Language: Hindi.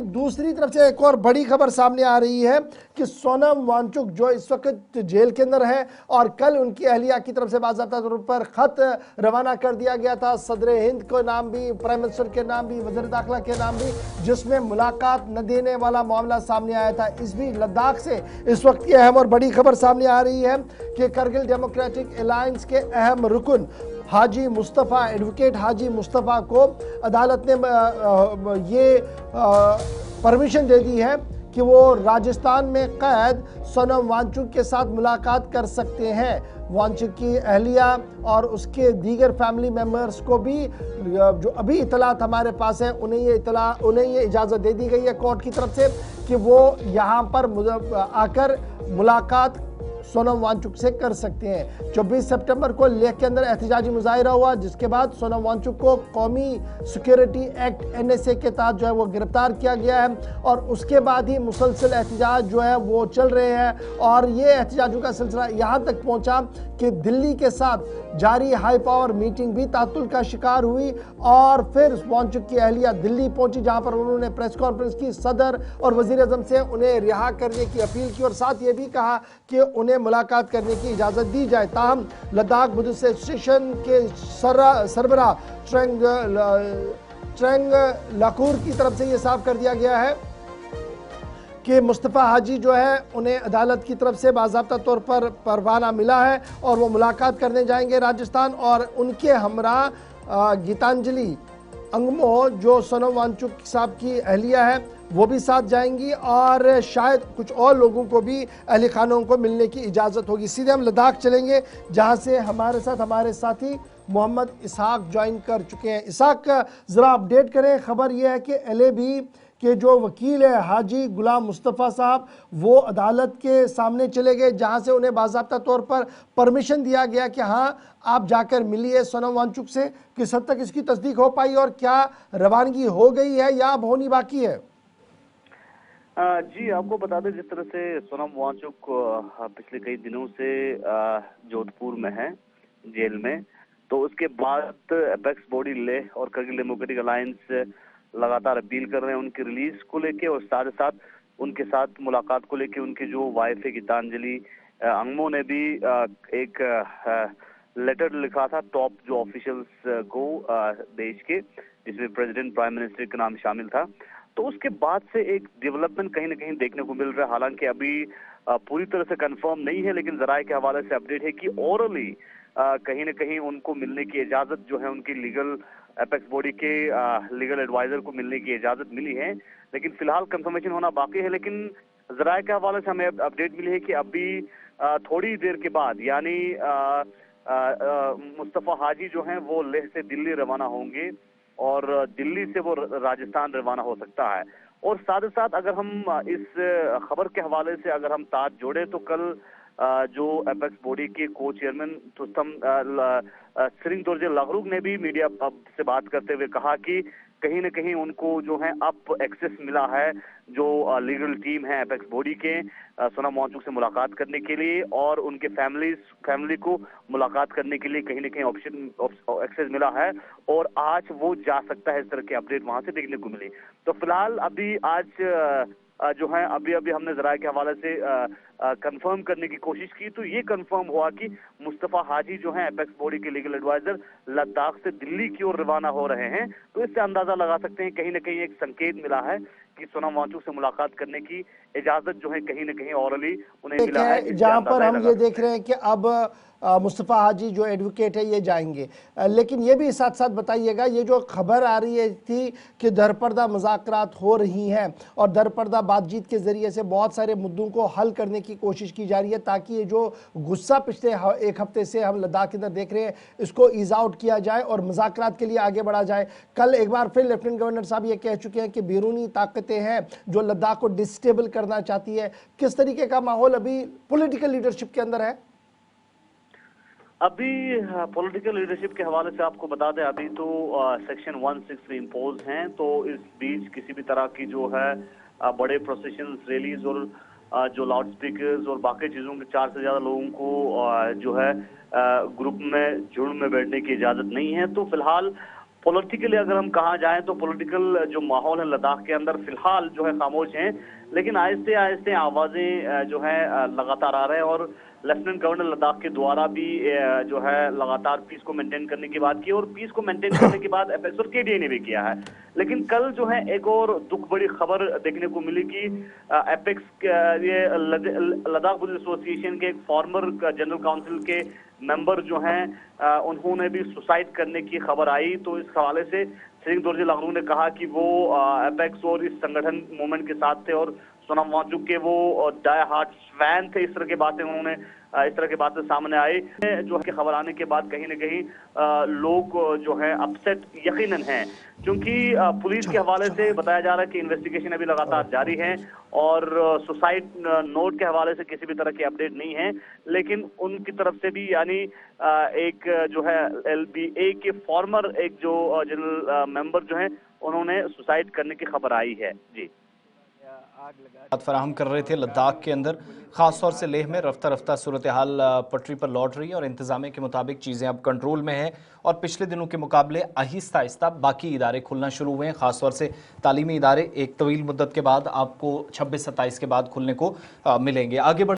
दूसरी तरफ से एक और बड़ी खबर सामने आ रही है कि सोनम वांगचुक जो इस वक्त जेल के अंदर है और कल उनकी अहलिया की तरफ से बाज़ाब्ता तौर पर खत रवाना कर दिया गया था सदर हिंद के नाम भी, प्राइम मिनिस्टर के नाम भी, वज़ीर दाखिला के नाम भी, जिसमें मुलाकात न देने वाला मामला सामने आया था। इस बीच लद्दाख से इस वक्त की अहम और बड़ी खबर सामने आ रही है कि करगिल डेमोक्रेटिक अलायंस के अहम रुकन हाजी मुस्तफ़ा, एडवोकेट हाजी मुस्तफ़ा को अदालत ने ये परमिशन दे दी है कि वो राजस्थान में कैद सोनम वांगचुक के साथ मुलाकात कर सकते हैं। वांगचुक की अहलिया और उसके दीगर फैमिली मेम्बर्स को भी जो अभी इतलात हमारे पास है उन्हें ये इजाज़त दे दी गई है कोर्ट की तरफ से कि वो यहाँ पर आकर मुलाकात सोनम वांगचुक से कर सकते हैं। 24 सितंबर को लेह के अंदर एहतजाजी मुजाहिरा हुआ, जिसके बाद सोनम वांगचुक को कौमी सिक्योरिटी एक्ट NSA के तहत जो है वो गिरफ्तार किया गया है और उसके बाद ही मुसलसल एहतजाज जो है वो चल रहे हैं और ये एहतजाजों का सिलसिला यहाँ तक पहुँचा कि दिल्ली के साथ जारी हाई पावर मीटिंग भी तातुल का शिकार हुई और फिर वांगचुक की अहलिया दिल्ली पहुंची, जहां पर उन्होंने प्रेस कॉन्फ्रेंस की, सदर और वजीर आजम से उन्हें रिहा करने की अपील की और साथ ये भी कहा कि उन्हें मुलाकात करने की इजाज़त दी जाए। ताहम लद्दाख बुद्धिस्ट एसोसिएशन के सरबराह ट्रेंग लाकूर की तरफ से ये साफ कर दिया गया है कि मुस्तफ़ा हाजी जो है उन्हें अदालत की तरफ से बाज़ाब्ता तौर पर परवाना मिला है और वो मुलाकात करने जाएंगे राजस्थान और उनके हमरा गीतांजलि अंगमो जो सोनम वांगचुक साहब की अहलिया है वो भी साथ जाएंगी और शायद कुछ और लोगों को भी अहल खानों को मिलने की इजाज़त होगी। सीधे हम लद्दाख चलेंगे जहां से हमारे साथ हमारे साथी मोहम्मद इसहाक ज्वाइन कर चुके हैं। इसहाक ज़रा अपडेट करें, खबर यह है कि LAB के जो वकील है हाजी गुलाम मुस्तफ़ा साहब वो अदालत के सामने चले गए, जहां से उन्हें बाज़ाब्ता तौर पर परमिशन दिया गया कि हाँ आप जाकर मिलिए सोनम वांगचुक से। किस हद तक इसकी तस्दीक हो पाई और क्या रवानगी हो गई है या अब होनी बाकी है? जी आपको बता दें, जिस तरह से सोनम वांगचुक पिछले कई दिनों से जोधपुर में है जेल में, तो उसके बाद एपेक्स बॉडी लेह और करगिल डेमोक्रेटिक अलायंस लगातार अपील कर रहे हैं उनकी रिलीज को लेके और साथ ही साथ उनके साथ मुलाकात को लेके। उनकी जो वाइफ है गीतांजलि अंगमो ने भी एक लेटर लिखा था टॉप जो ऑफिशियल्स को देश के, जिसमें प्रेसिडेंट, प्राइम मिनिस्टर का नाम शामिल था। तो उसके बाद से एक डेवलपमेंट कहीं ना कहीं देखने को मिल रहा है, हालांकि अभी पूरी तरह से कंफर्म नहीं है, लेकिन जराये के हवाले से अपडेट है कि ओरली कहीं ना कहीं उनको मिलने की इजाजत जो है उनकी लीगल एपेक्स बॉडी के लीगल एडवाइजर को मिलने की इजाजत मिली है, लेकिन फिलहाल कंफर्मेशन होना बाकी है। लेकिन जराये के हवाले से हमें अपडेट मिली है कि अभी थोड़ी देर के बाद यानी मुस्तफ़ा हाजी जो हैं वो लेह से दिल्ली रवाना होंगे और दिल्ली से वो राजस्थान रवाना हो सकता है। और साथ ही साथ अगर हम इस खबर के हवाले से अगर हम तार जोड़े तो कल जो एपेक्स बॉडी के को चेयरमैन तुस्तम सिरिंग तोरजे लागरूग ने भी मीडिया से बात करते हुए कहा कि कहीं न कहीं उनको जो है अब एक्सेस मिला है जो लीगल टीम है एपेक्स बॉडी के सोनम वांगचुक से मुलाकात करने के लिए और उनके फैमिली को मुलाकात करने के लिए कहीं न कहीं ऑप्शन एक्सेस मिला है और आज वो जा सकता है। इस तरह की अपडेट वहां से देखने को मिली। तो फिलहाल अभी आज जो है अभी हमने जराये के हवाले से कंफर्म करने की कोशिश की, तो ये कंफर्म हुआ कि मुस्तफ़ा हाजी जो हैं एपेक्स बॉडी के लीगल एडवाइजर लद्दाख से दिल्ली की ओर रवाना हो रहे हैं। तो इससे अंदाजा लगा सकते हैं कहीं ना कहीं एक संकेत मिला है कि सोनम वांगचुक से मुलाकात करने की इजाजत जो है कहीं ना कहीं ऑरली उन्हें मिला है। जहां पर हम ये देख रहे हैं कि अब मुस्तफ़ा हाजी जो एडवोकेट है ये जाएंगे, लेकिन ये भी साथ साथ बताइएगा, ये जो खबर आ रही है थी कि दरपर्दा मुज़ाकरात हो रही हैं और दरपर्दा बातचीत के ज़रिए से बहुत सारे मुद्दों को हल करने की कोशिश की जा रही है ताकि ये जो गुस्सा पिछले एक हफ्ते से हम लद्दाख के अंदर देख रहे हैं इसको ईज़ आउट किया जाए और मुज़ाकरात के लिए आगे बढ़ा जाए। कल एक बार फिर लेफ्टिनेंट गवर्नर साहब ये कह चुके हैं कि बैरूनी ताकतें हैं जो लद्दाख को डिस्टेबल करना चाहती है। किस तरीके का माहौल अभी पॉलिटिकल लीडरशिप के अंदर है? अभी पॉलिटिकल लीडरशिप के हवाले से आपको बता दें, अभी तो सेक्शन 163 इम्पोज हैं, तो इस बीच किसी भी तरह की जो है बड़े प्रोसेशन, रैलीज और जो लाउड स्पीकर्स और बाकी चीज़ों के 4 से ज़्यादा लोगों को जो है ग्रुप में झुंड में बैठने की इजाज़त नहीं है। तो फिलहाल पॉलिटिकली अगर हम कहा जाएं तो पॉलिटिकल जो माहौल है लद्दाख के अंदर फिलहाल जो है खामोश हैं, लेकिन आहिस्ते आहिस्ते आवाजें जो है लगातार आ रहे हैं। और लेफ्टिनेंट गवर्नर लद्दाख के द्वारा भी जो है लगातार पीस को मेंटेन करने की बात की, और पीस को मेंटेन करने के बाद एपेक्स और केडीए ने भी किया है। लेकिन कल जो है एक और दुख बड़ी खबर देखने को मिली कि एपेक्स ये लद्दाख पुलिस एसोसिएशन के एक फॉर्मर जनरल काउंसिल के मेंबर जो हैं उन्होंने भी सुसाइड करने की खबर आई। तो इस हवाले से त्रिंग दोरजी लागनू ने कहा कि वो एपेक्स और इस संगठन मूवमेंट के साथ थे और सोनम वांगचुक के वो डाई हार्ट फैन थे। इस तरह की बातें उन्होंने इस तरह की बातें सामने आई जो है खबर आने के बाद कहीं न कहीं लोग जो है अपसेट यकीनन हैं, क्योंकि पुलिस के हवाले से बताया जा रहा है कि इन्वेस्टिगेशन अभी लगातार जारी है और सुसाइड नोट के हवाले से किसी भी तरह की अपडेट नहीं है। लेकिन उनकी तरफ से भी यानी एक जो है LBA के फॉर्मर एक जो जनरल मेंबर जो है उन्होंने सुसाइड करने की खबर आई है। जी फराहम कर रहे थे लद्दाख के अंदर, खास तौर से लेह में रफ्ता रफ्ता सूरत हाल पटरी पर लौट रही है और इंतजामिया के मुताबिक चीज़ें अब कंट्रोल में हैं और पिछले दिनों के मुकाबले आहिस्ता आहिस्ता बाकी इदारे खुलना शुरू हुए हैं। खास तौर से तालीमी इदारे एक तवील मुद्दत के बाद आपको 26-27 के बाद खुलने को मिलेंगे। आगे बढ़